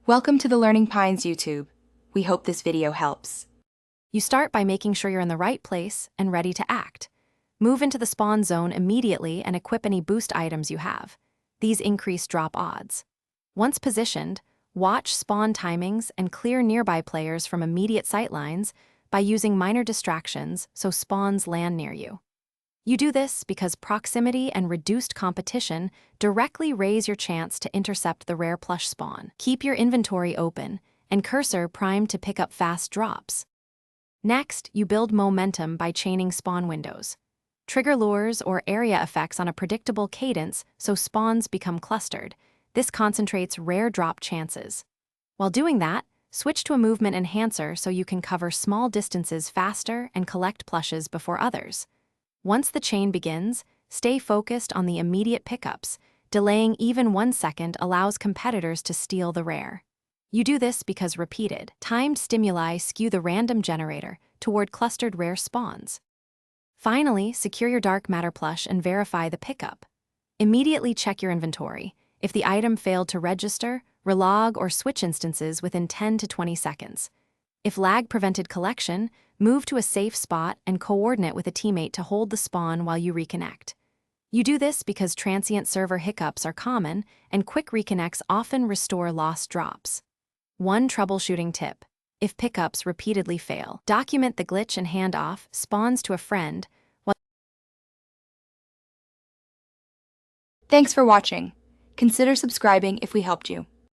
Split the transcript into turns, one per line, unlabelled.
Welcome to the Learning Pines YouTube. We hope this video helps.
You start by making sure you're in the right place and ready to act. Move into the spawn zone immediately and equip any boost items you have. These increase drop odds. Once positioned, watch spawn timings and clear nearby players from immediate sightlines by using minor distractions so spawns land near you. You do this because proximity and reduced competition directly raise your chance to intercept the rare plush spawn. Keep your inventory open and cursor primed to pick up fast drops. Next, you build momentum by chaining spawn windows. Trigger lures or area effects on a predictable cadence so spawns become clustered. This concentrates rare drop chances. While doing that, switch to a movement enhancer so you can cover small distances faster and collect plushes before others. Once the chain begins, stay focused on the immediate pickups. Delaying even 1 second allows competitors to steal the rare. You do this because repeated, timed stimuli skew the random generator toward clustered rare spawns. Finally, secure your dark matter plush and verify the pickup. Immediately check your inventory. If the item failed to register, relog or switch instances within 10 to 20 seconds. If lag prevented collection, move to a safe spot and coordinate with a teammate to hold the spawn while you reconnect. You do this because transient server hiccups are common and quick reconnects often restore lost drops. One troubleshooting tip: if pickups repeatedly fail, document the glitch and hand off spawns to a friend.
Thanks for watching. Consider subscribing if we helped you.